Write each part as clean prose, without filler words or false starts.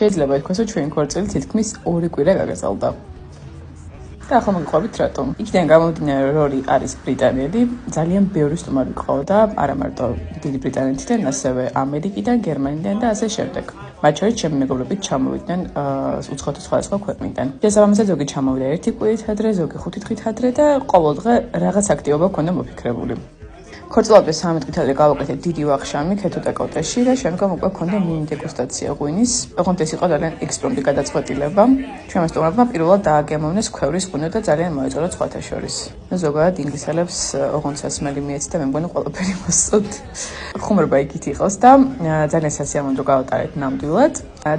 შეიძლება ითქვას, რომ ჩვენი ქორწილი თითქმის 2 კვირა გაგრძელდა. და ახლა მოგიყვებით რატომ. იქიდან გამომდინარე, რომ რორი არის ბრიტანელი, ძალიან ბევრი სტუმარი ყავდა, არა მარტო დიდი ბრიტანეთიდან, ასევე ამერიკიდან, გერმანიიდან და ასე შემდეგ. მათ შორის ჩემი მეგობრებიც ჩამოვიდნენ უცხოთა სხვადასხვა ქვეყნიდან. შესაბამისად, ზოგი ჩამოვიდა 1 კვირით ადრე, ზოგი 5 დღით ადრე და ყოველდღე რაღაც აქტივობა ჰქონდა მოფიქრებული. ქორწილამდე 13 დღით ადრე გავაკეთეთ დიდი ვახშამი ქეთუტაკოტეში და შემდგომ უკვე ჰქონდა მინი დეგუსტაცია ღვინის. ოღონდ ეს იყო ძალიან ექსპრომტი გადაწყვეტილება. ჩვენმა სტუმრებმა პირველად დააგემოვნეს ქვევრის ღვინო და ძალიან მოეწონათ სხვათა შორის. ზოგადად ინგლისელებს ოღონდ სასმელი მიეცით და მე მგონი ყველაფერი მოსწონთ. ხუმრობა იქით იყოს და ძალიან სასიამოვნო გავატარეთ ნამდვილად.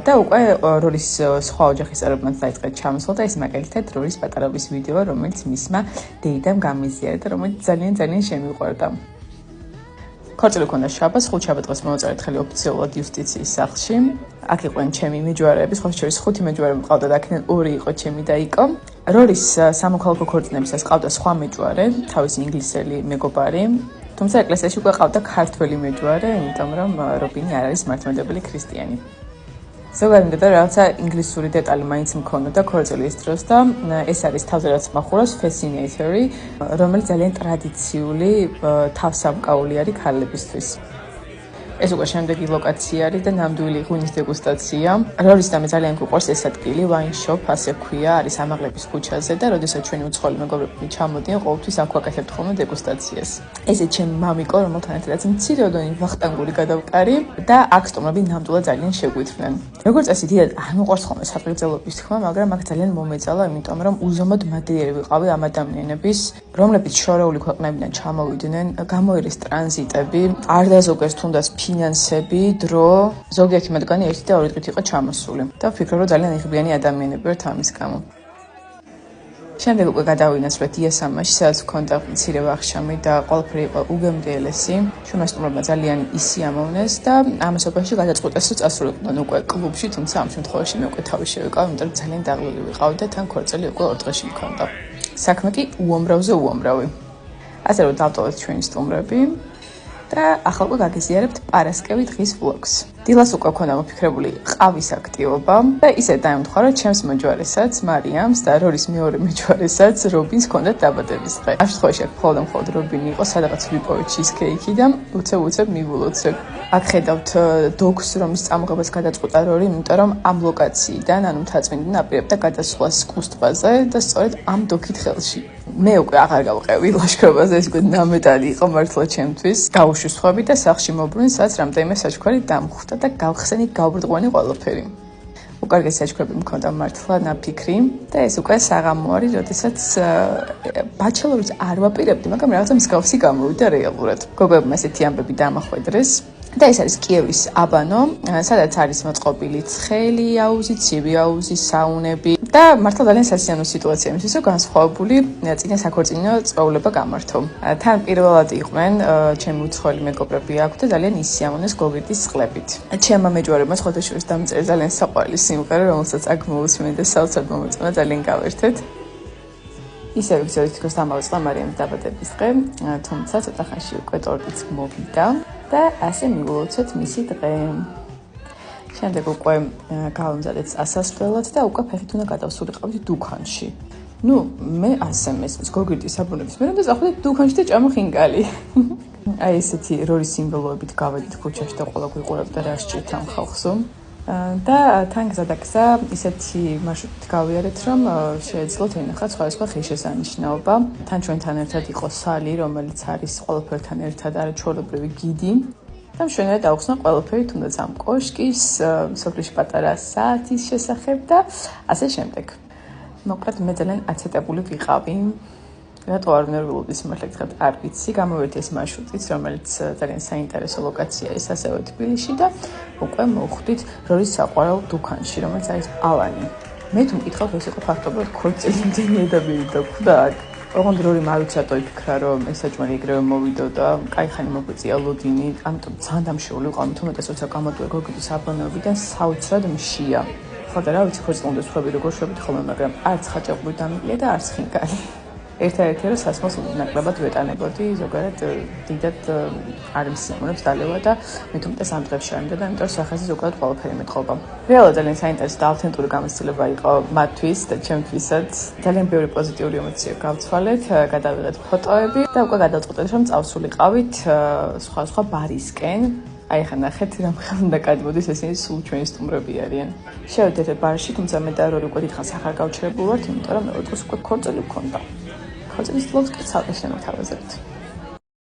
და უკვე როლის სხვა ოჯახის წევრებმაც დაიწყეთ ჩამოსვლა და ეს მაგალითად როლის პატარობის ვიდეო, რომელიც მისმა დეიდამ გამიზიარა და რომელიც ძალიან შემიყვარდა. ქორწილი ჰქონდა შაბათს, ხუთშაბათ დღეს მოვაწერეთ ხელი ოფიციალურად იუსტიციის სახლში. აქ იყვნენ ჩემი მეჯვარეები, სხვა შორის 5 მეჯვარე მყავდა და აქედან 2 იყო ჩემი და იკო. როლის სამოქალაქო ქორწინებისას ყავდა სხვა მეჯვარე, თავისი ინგლისელი მეგობარი. თუმცა ეკლესიაში უკვე ყავდა ქართველი მეჯვარე, იმიტომ რომ რობინი არ არის მართლმადიდებელი ქრისტიანი. ზოგადად მგონია რაღაცა ინგლისური დეტალი მაინც მქონოდა ქორწილის დროს და ეს არის თავზე რაც მახურავს fascinator-ი, რომელიც ძალიან ტრადიციული თავსამკაული არის ქალებისთვის. ეს უკვე შემდეგი ლოკაცია არის და ნამდვილი ღვინის დეგუსტაცია. როლის და მე ძალიან გვიყვარს ეს ადგილი, wine shop, ასე ქვია, არის ამაღლების ქუჩაზე და როდესაც ჩვენი უცხოელი მეგობრები ჩამოდიან, ყოველთვის აქ ვაკეთებთ ხოლმე დეგუსტაციას. ესე ჩემი მამიკო, რომელთან ერთადაც მცირეოდენი ვახტანგური გადავყარი და აქ სტუმრები ნამდვილად ძალიან შეგვითხრნენ. როგორც წესი, დიდად არ მიყვარს ხოლმე საგრძელობის თქმა, მაგრამ აქ ძალიან მომეწალა, იმიტომ რომ უზომოდ მადლიერი ვიყავი ამ ადამიანების, რომლებიც შორეული ქვეყნებიდან ჩამოვიდნენ, გამოირეს ტრანზიტები, არ დაზოგეს თუნდაც ფინანსები, დრო, ზოგიერთი მათგანი 1 და 2 დღით იყო ჩამოსული და ვფიქრობ, რომ ძალიან იღბიანი ადამიანები ვართ ამის გამო. შემდეგ უკვე გადავინაცვლეთ იასამაში, სადაც ჰქონდა მცირე ვახშამი და ყველაფერი იყო უგემრიელესი. ჩვენმა სტუმრებმა ძალიან ისიამოვნეს და ამასობაში გადაწყვეტეს, რომ წასულიყვნენ უკვე კლუბში, თუმცა ამ შემთხვევაში მე უკვე თავი შევიკავ, იმიტომ რომ ძალიან დაღლილი ვიყავი და თან ქორწილი უკვე 2 დღეში მქონდა. საქმე კი უამრავზე უამრავი. ასე რომ დავტოვეთ ჩვენი სტუმრები. და ახლა უკვე გაგიზიარებთ პარასკევი დღის ვლოგს. დილას უკვე ქონდა მოფიქრებული ყავის აქტივობა და ისე დაემთხვა, რომ ჩემს მეჯვარესაც, მარიამს და როლის მეორე მეჯვარესაც, რობინს ჰქონდათ დაბადების დღე. ამ შემთხვევაში აქ მხოლოდ რობინი იყო, სადღაც ვიპოვეთ ჩიზქეიკი და უცებ მივულოცებ. აქ ხედავთ დოგს, რომლის წამოღებას გადაწყვეტა რორი, იმიტომ რომ ამ ლოკაციიდან, ანუ მთაწმინდიდან აპირებდა გადასვლას კუსტბაზე და სწორედ ამ დოგით ხელში. მე უკვე აღარ გავყევი ლაშქრობაზე, ეს უკვე ნამეტალი იყო მართლა ჩემთვის. გავუშვი და სახლში მოbrunი, სადაც რამდენიმე საჩუქარი დამხვდა და გავხსენი გავბრდყვანი ყველაფერი. უკარგეს საჩუქრები მქონდა მართლა ნაფიქრი და ეს უკვე საღამო არის, როდესაც ბაჩელორის არ ვაპირებდი, მაგრამ რაღაცა მსგავსი გამოვიდა რეალურად. გოგოებმა ესეთი ამბები დამახვედრეს. და ეს არის კიევის აბანო, სადაც არის მოწყობილი ცხელი აუზი, ცივი აუზი, საუნები და მართლა ძალიან სასიამოვნო სიტუაცია იმისთვის, რომ განსხვავებული წინა საქორწინო წვეულება გამართო. თან პირველად იყვნენ ჩემი უცხოელი მეგობრები აქ და ძალიან ისიამოვნეს გოგირდის წყლებით. ჩემმა მეჯვარებმა სხვათა შორის დამწერა ძალიან საყვარელი სიმღერა, რომელსაც აქ მოვუსმენ და საოცრად მომეწონა, ძალიან გავერთეთ. ისევ ვიქცევით თქოს დამავიწყდა მარიამის დაბადების დღე, თუმცა ცოტა ხანში უკვე ტორტიც მოვიდა და ასე მივულოცეთ მისი დღე. შემდეგ უკვე გავამზადეთ წასასვლელად და უკვე ფეხით უნდა გადავსულიყავით დუქანში. მე ასე მესმის გოგირდის საბრუნების მერე და წავედით დუქანში და ჭამუხინკალი. აი ესეთი როლის სიმბოლოებით გავედით ქუჩაში და ყველა გვიყურებდა რა სჭირთ ამ ხალხსო. და თან გზადაგზა ისეთი მარშრუტით გავიარეთ, რომ შეეძლოთ ენახათ სხვადასხვა ღირსშესანიშნაობა. თან ჩვენთან ერთად იყო სალი, რომელიც არის ყველაფერთან ერთად არაჩვეულებრივი გიდი. და მშვენივრად აუხსნა ყველაფერი, თუნდაც ამ კოშკის, სოფლიში პატარა საათის შესახებ და ასე შემდეგ. მოკლედ მე ძალიან აცეტებული ვიყავი. რატო არ ნერვიულობდი სიმართლე გითხრათ, არ ვიცი, გამოვერდი ეს მარშრუტიც, რომელიც ძალიან საინტერესო ლოკაცია ის ასევე თბილისში და უკვე მოვხვდით როლის საყვარელ დუქანში, რომელიც არის ალანი. მე თუ მკითხავთ, ეს იყო ფაქტობრივად ქორწილამდელი ადამიანი დაგვხვდა აქ. ოღონდ რორი არ ვიცი რატო იფიქრა, რომ ეს საჭმელი ეგრევე მოვიდო და კაი ხანი მოგვიწია ლოდინი, ამიტომ ძალიან დამშეული ვიყავ, თუმცა როცა გამოდივარ გოგირდის აბანოებიდან საოცრად მშია. ხო და რა ვიცი, ქორწილამდე სხვები როგორ შვებით ხოლმე, მაგრამ არც ხაჭაპური დამიკლია და არც ხინკალი. ერთადერთი რომ სასმელს ნაკლებად ვეტანებოდი, ზოგადად დიდად არ მსიამოვნებს დალევა და მით უმეტეს ამ დღებში არ მინდოდა, იმიტომ რომ სახაზე ზოგადად ყველაფერი მეტყობა. რეალურად ძალიან საინტერესო და ავთენტური გამოცდილება იყო მათთვის და ჩემთვისაც. ძალიან ბევრი პოზიტიური ემოცია გავცვალეთ, გადავიღეთ ფოტოები და უკვე გადავწყვეტეთ, რომ წავსულიყავით სხვა ბარისკენ. აი ხა ნახეთ რამ ხანდა გადმოდის ესენი სულ ჩვენი სტუმრები არიან. შევედით ბარში, თუმცა მე და რორი უკვე დიდხანს ახარ გავჩერებულ ვართ, იმიტომ რომ მე უკვე ქორწილი მქონდა. ქორწილის წლებს კი ცალკე შემოთავაზებთ.